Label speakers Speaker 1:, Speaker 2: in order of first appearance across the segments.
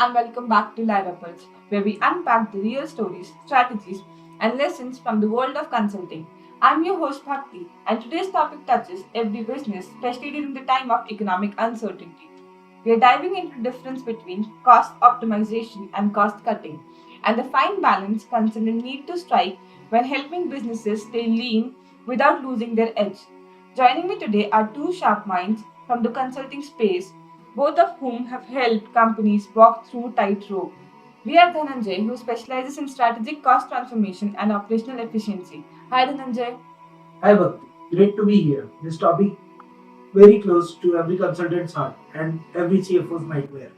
Speaker 1: and welcome back to lyracorp, where we unpack the real stories, strategies, and lessons from the world of consulting. I'm your host Bhakti, and today's topic touches every business, especially during the time of economic uncertainty. We are diving into the difference between cost optimization and cost cutting, and the fine balance consultants need to strike when helping businesses stay lean without losing their edge. Joining me today are two sharp minds from the consulting space, both of whom have helped companies walk through tightrope. We have Dhananjay, who specializes in strategic cost transformation and operational efficiency. Hi, Dhananjay.
Speaker 2: Hi Bhakti, great to be here. This topic very close to every consultant's heart and every CFO's nightmare.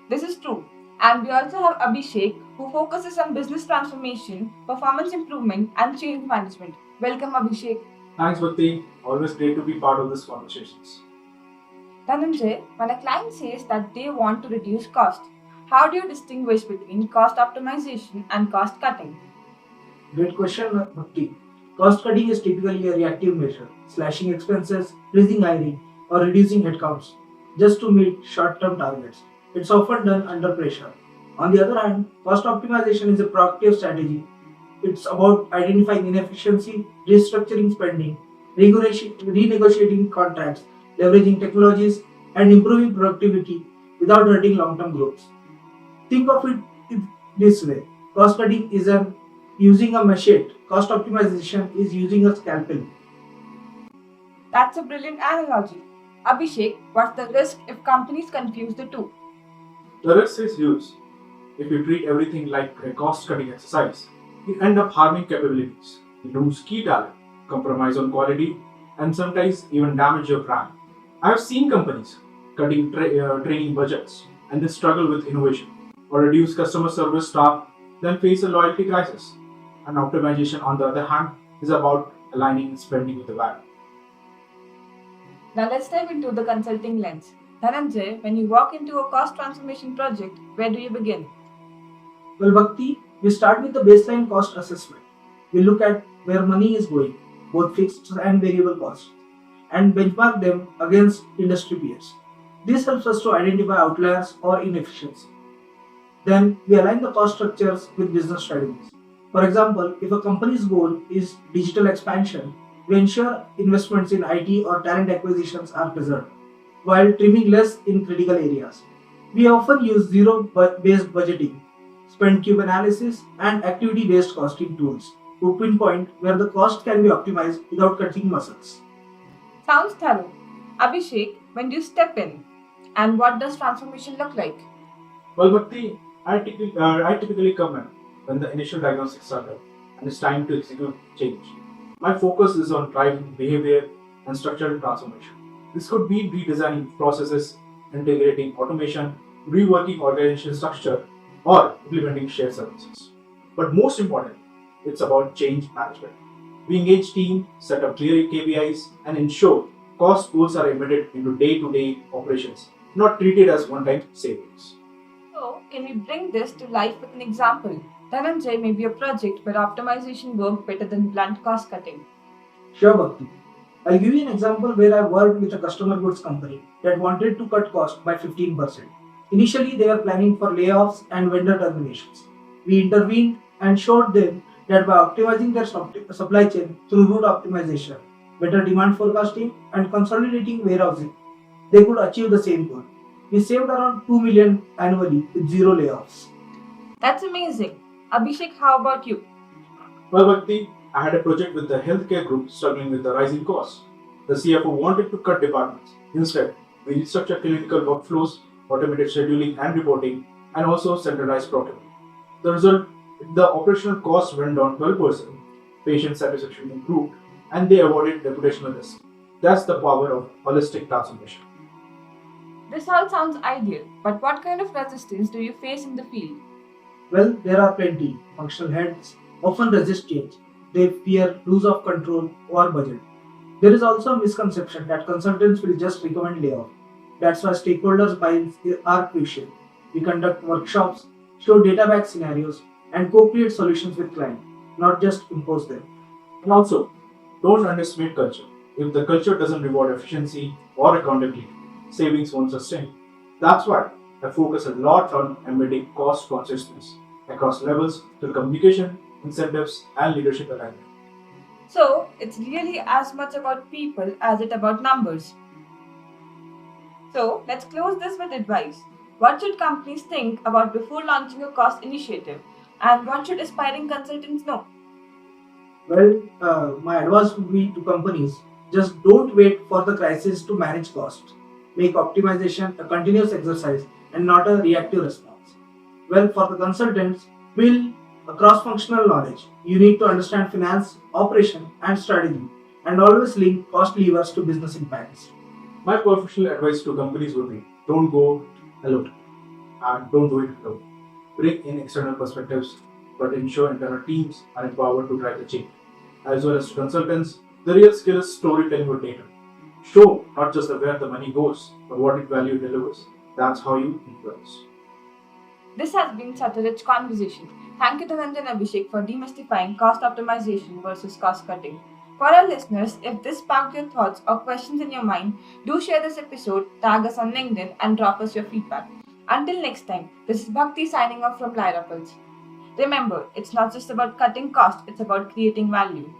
Speaker 1: This is true. And we also have Abhishek, who focuses on business transformation, performance improvement, and change management. Welcome, Abhishek.
Speaker 3: Thanks, Bhakti. Always great to be part of these conversations.
Speaker 1: Dhananjay, when a client says that they want to reduce cost, how do you distinguish between cost optimization and cost cutting?
Speaker 2: Great question, Bhakti. Cost cutting is typically a reactive measure, slashing expenses, freezing hiring, or reducing headcounts just to meet short term targets. It's often done under pressure. On the other hand, cost optimization is a proactive strategy. It's about identifying inefficiency, restructuring spending, renegotiating contracts, leveraging technologies, and improving productivity without hurting long term growth. Think of it this way: cost cutting is using a machete, cost optimization is using a scalpel.
Speaker 1: That's a brilliant analogy. Abhishek, what's the risk if companies confuse the two?
Speaker 3: The risk is huge. If you treat everything like a cost cutting exercise, you end up harming capabilities, you lose key talent, compromise on quality, and sometimes even damage your brand. I have seen companies cutting training budgets and they struggle with innovation, or reduce customer service staff, then face a loyalty crisis. And optimization, on the other hand, is about aligning spending with the value.
Speaker 1: Now let's dive into the consulting lens. Dhananjay, when you walk into a cost transformation project, where do you begin?
Speaker 2: Well, Bhakti, we start with the baseline cost assessment. We look at where money is going, both fixed and variable costs, and benchmark them against industry peers. This helps us to identify outliers or inefficiency. Then we align the cost structures with business strategies. For example, if a company's goal is digital expansion, we ensure investments in IT or talent acquisitions are preserved, while trimming less in critical areas. We often use zero-based budgeting, spend cube analysis, and activity-based costing tools to pinpoint where the cost can be optimized without cutting muscles.
Speaker 1: Sounds thorough. Abhishek, when do you step in? And what does transformation look like?
Speaker 3: Well, Bhakti, I typically come in when the initial diagnostics are done and it's time to execute change. My focus is on driving behavior and structural transformation. This could be redesigning processes, integrating automation, reworking organization structure, or implementing shared services. But most importantly, it's about change management. We engage team, set up clear KPIs, and ensure cost goals are embedded into day-to-day operations, not treated as one-time savings.
Speaker 1: So, can we bring this to life with an example? Dhananjay may be a project where optimization worked better than blunt cost cutting.
Speaker 2: Sure, Bhakti. I'll give you an example where I worked with a customer goods company that wanted to cut cost by 15%. Initially, they were planning for layoffs and vendor terminations. We intervened and showed them that by optimizing their supply chain through route optimization, better demand forecasting, and consolidating warehousing, they could achieve the same goal. We saved around 2 million annually with zero layoffs.
Speaker 1: That's amazing. Abhishek, how about you?
Speaker 3: Well, Bhakti, I had a project with the healthcare group struggling with the rising costs. The CFO wanted to cut departments. Instead, we restructured clinical workflows, automated scheduling and reporting, and also centralized procurement. The result, the operational cost went down 12%, patient satisfaction improved, and they avoided reputational risk. That's the power of holistic transformation.
Speaker 1: This all sounds ideal, but what kind of resistance do you face in the field?
Speaker 2: Well, there are plenty. Functional heads often resist change. They fear lose of control or budget. There is also a misconception that consultants will just recommend layoff. That's why stakeholders buy-ins are crucial. We conduct workshops, show data-backed scenarios, and co-create solutions with clients, not just impose them.
Speaker 3: And also, don't underestimate culture. If the culture doesn't reward efficiency or accountability, savings won't sustain. That's why I focus a lot on embedding cost consciousness across levels through communication, incentives, and leadership alignment.
Speaker 1: So, it's really as much about people as it about numbers. So, let's close this with advice. What should companies think about before launching a cost initiative? And what should aspiring consultants know?
Speaker 2: Well, my advice would be to companies, just don't wait for the crisis to manage costs. Make optimization a continuous exercise and not a reactive response. Well, for the consultants, build a cross functional knowledge. You need to understand finance, operation, and strategy, and always link cost levers to business impacts.
Speaker 3: My professional advice to companies would be don't go alone and don't do it alone. Bring in external perspectives, but ensure internal teams are empowered to drive the change. As well as to consultants, the real skill is storytelling with data. Show not just where the money goes, but what it value delivers. That's how you influence.
Speaker 1: This has been such a rich conversation. Thank you, Dhananjay and Abhishek, for demystifying cost optimization versus cost cutting. For our listeners, if this sparked your thoughts or questions in your mind, do share this episode, tag us on LinkedIn, and drop us your feedback. Until next time, this is Bhakti signing off from lyracorp. Remember, it's not just about cutting cost, it's about creating value.